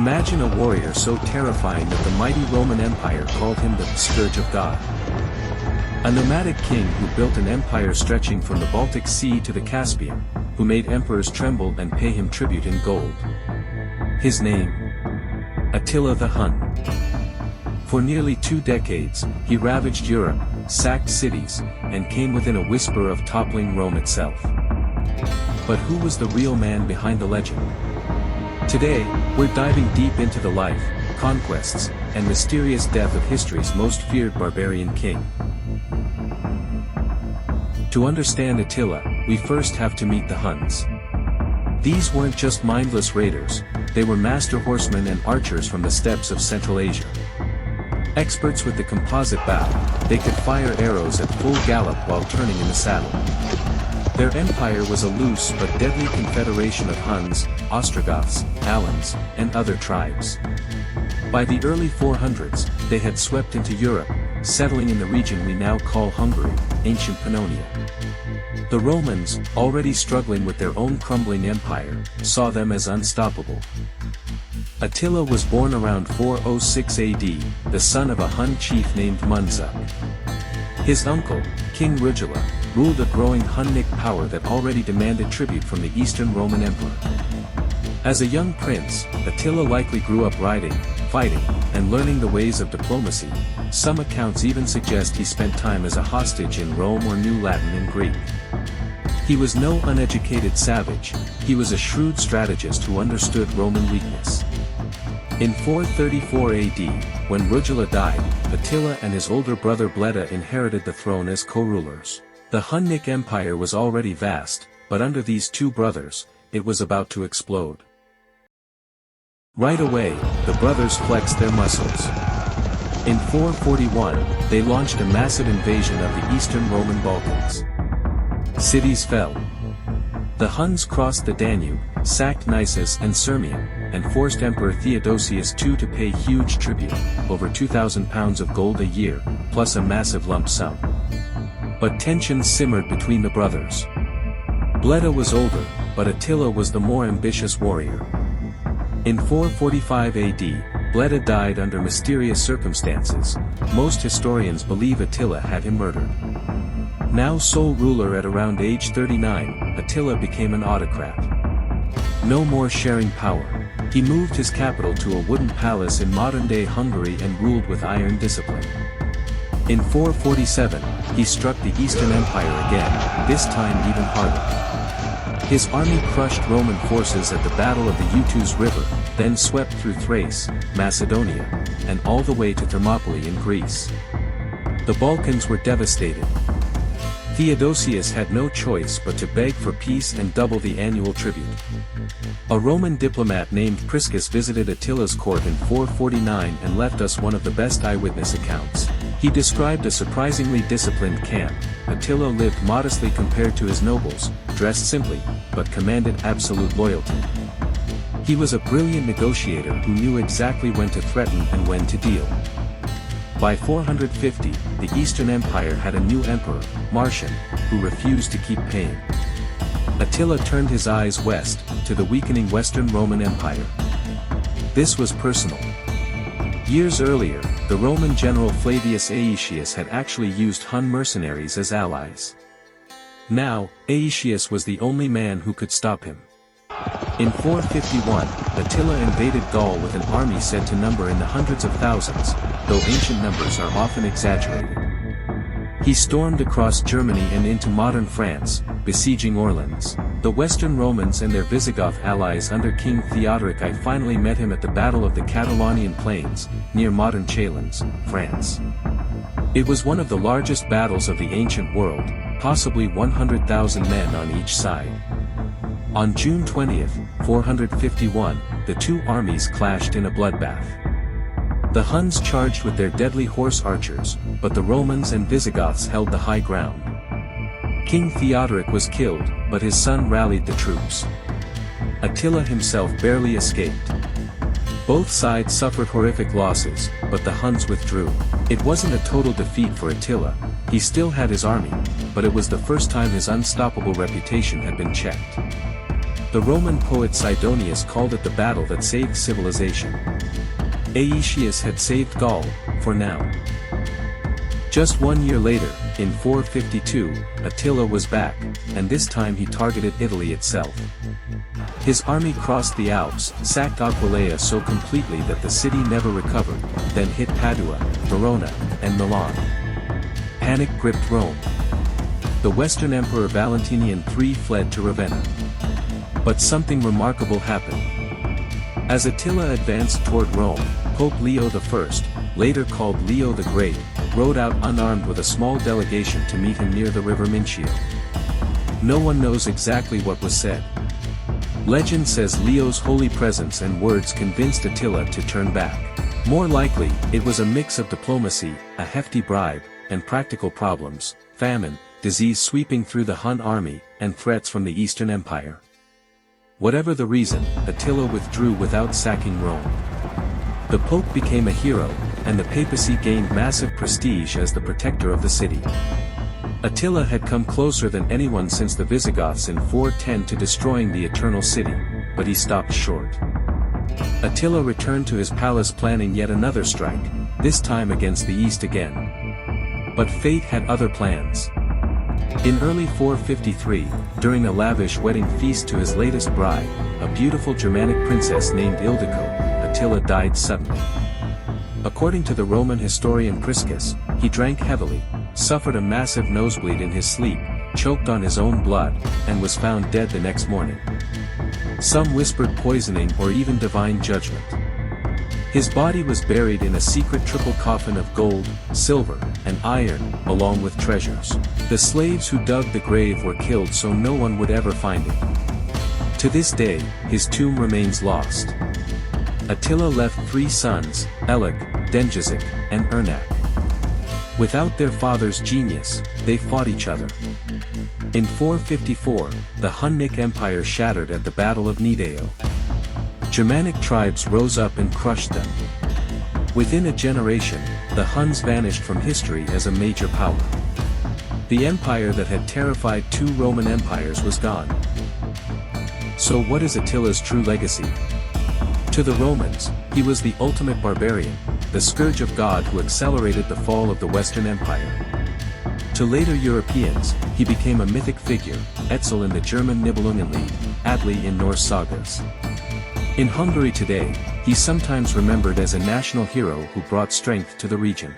Imagine a warrior so terrifying that the mighty Roman Empire called him the Scourge of God. A nomadic king who built an empire stretching from the Baltic Sea to the Caspian, who made emperors tremble and pay him tribute in gold. His name? Attila the Hun. For nearly 2 decades, he ravaged Europe, sacked cities, and came within a whisper of toppling Rome itself. But who was the real man behind the legend? Today, we're diving deep into the life, conquests, and mysterious death of history's most feared barbarian king. To understand Attila, we first have to meet the Huns. These weren't just mindless raiders, they were master horsemen and archers from the steppes of Central Asia. Experts with the composite bow, they could fire arrows at full gallop while turning in the saddle. Their empire was a loose but deadly confederation of Huns, Ostrogoths, Alans, and other tribes. By the early 400s, they had swept into Europe, settling in the region we now call Hungary, ancient Pannonia. The Romans, already struggling with their own crumbling empire, saw them as unstoppable. Attila was born around 406 AD, the son of a Hun chief named Munzuk. His uncle, King Rugila, ruled a growing Hunnic power that already demanded tribute from the Eastern Roman Emperor. As a young prince, Attila likely grew up riding, fighting, and learning the ways of diplomacy. Some accounts even suggest he spent time as a hostage in Rome or knew Latin and Greek. He was no uneducated savage, he was a shrewd strategist who understood Roman weakness. In 434 AD, when Rugila died, Attila and his older brother Bleda inherited the throne as co-rulers. The Hunnic Empire was already vast, but under these two brothers, it was about to explode. Right away, the brothers flexed their muscles. In 441, they launched a massive invasion of the Eastern Roman Balkans. Cities fell. The Huns crossed the Danube, sacked Nisus and Sirmium, and forced Emperor Theodosius II to pay huge tribute, over 2,000 pounds of gold a year, plus a massive lump sum. But tensions simmered between the brothers. Bleda was older, but Attila was the more ambitious warrior. In 445 AD, Bleda died under mysterious circumstances. Most historians believe Attila had him murdered. Now sole ruler at around age 39, Attila became an autocrat. No more sharing power. He moved his capital to a wooden palace in modern-day Hungary and ruled with iron discipline. In 447, he struck the Eastern Empire again, this time even harder. His army crushed Roman forces at the Battle of the Eutus River, then swept through Thrace, Macedonia, and all the way to Thermopylae in Greece. The Balkans were devastated. Theodosius had no choice but to beg for peace and double the annual tribute. A Roman diplomat named Priscus visited Attila's court in 449 and left us one of the best eyewitness accounts. He described a surprisingly disciplined camp. Attila lived modestly compared to his nobles, dressed simply, but commanded absolute loyalty. He was a brilliant negotiator who knew exactly when to threaten and when to deal. By 450, the Eastern Empire had a new emperor, Marcian, who refused to keep paying. Attila turned his eyes west, to the weakening Western Roman Empire. This was personal. Years earlier, the Roman general Flavius Aetius had actually used Hun mercenaries as allies. Now, Aetius was the only man who could stop him. In 451, Attila invaded Gaul with an army said to number in the hundreds of thousands, though ancient numbers are often exaggerated. He stormed across Germany and into modern France, besieging Orleans. The Western Romans and their Visigoth allies under King Theodoric I finally met him at the Battle of the Catalaunian Plains, near modern Chalons, France. It was one of the largest battles of the ancient world, possibly 100,000 men on each side. On June 20, 451, the two armies clashed in a bloodbath. The Huns charged with their deadly horse archers, but the Romans and Visigoths held the high ground. King Theodoric was killed, but his son rallied the troops. Attila himself barely escaped. Both sides suffered horrific losses, but the Huns withdrew. It wasn't a total defeat for Attila, he still had his army, but it was the first time his unstoppable reputation had been checked. The Roman poet Sidonius called it the battle that saved civilization. Aetius had saved Gaul, for now. Just 1 year later, in 452, Attila was back, and this time he targeted Italy itself. His army crossed the Alps, sacked Aquileia so completely that the city never recovered, then hit Padua, Verona, and Milan. Panic gripped Rome. The Western Emperor Valentinian III fled to Ravenna. But something remarkable happened. As Attila advanced toward Rome, Pope Leo I, later called Leo the Great, rode out unarmed with a small delegation to meet him near the river Mincio. No one knows exactly what was said. Legend says Leo's holy presence and words convinced Attila to turn back. More likely, it was a mix of diplomacy, a hefty bribe, and practical problems, famine, disease sweeping through the Hun army, and threats from the Eastern Empire. Whatever the reason, Attila withdrew without sacking Rome. The Pope became a hero, and the papacy gained massive prestige as the protector of the city. Attila had come closer than anyone since the Visigoths in 410 to destroying the Eternal City, but he stopped short. Attila returned to his palace planning yet another strike, this time against the east again. But fate had other plans. In early 453, during a lavish wedding feast to his latest bride, a beautiful Germanic princess named Ildiko, Attila died suddenly. According to the Roman historian Priscus, he drank heavily, suffered a massive nosebleed in his sleep, choked on his own blood, and was found dead the next morning. Some whispered poisoning or even divine judgment. His body was buried in a secret triple coffin of gold, silver, and iron, along with treasures. The slaves who dug the grave were killed so no one would ever find it. To this day, his tomb remains lost. Attila left 3 sons, Elik, Dengizic, and Ernak. Without their father's genius, they fought each other. In 454, the Hunnic Empire shattered at the Battle of Nidao. Germanic tribes rose up and crushed them. Within a generation, the Huns vanished from history as a major power. The empire that had terrified 2 Roman empires was gone. So what is Attila's true legacy? To the Romans, he was the ultimate barbarian, the Scourge of God who accelerated the fall of the Western Empire. To later Europeans, he became a mythic figure, Etzel in the German Nibelungenlied, Atli in Norse sagas. In Hungary today, he's sometimes remembered as a national hero who brought strength to the region.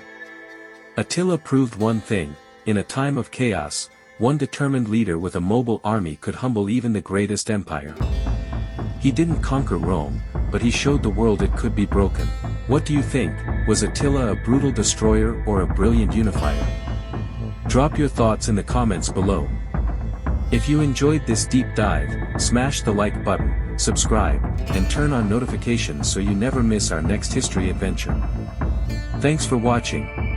Attila proved one thing: in a time of chaos, one determined leader with a mobile army could humble even the greatest empire. He didn't conquer Rome, but he showed the world it could be broken. What do you think? Was Attila a brutal destroyer or a brilliant unifier? Drop your thoughts in the comments below. If you enjoyed this deep dive, smash the like button, subscribe, and turn on notifications so you never miss our next history adventure. Thanks for watching.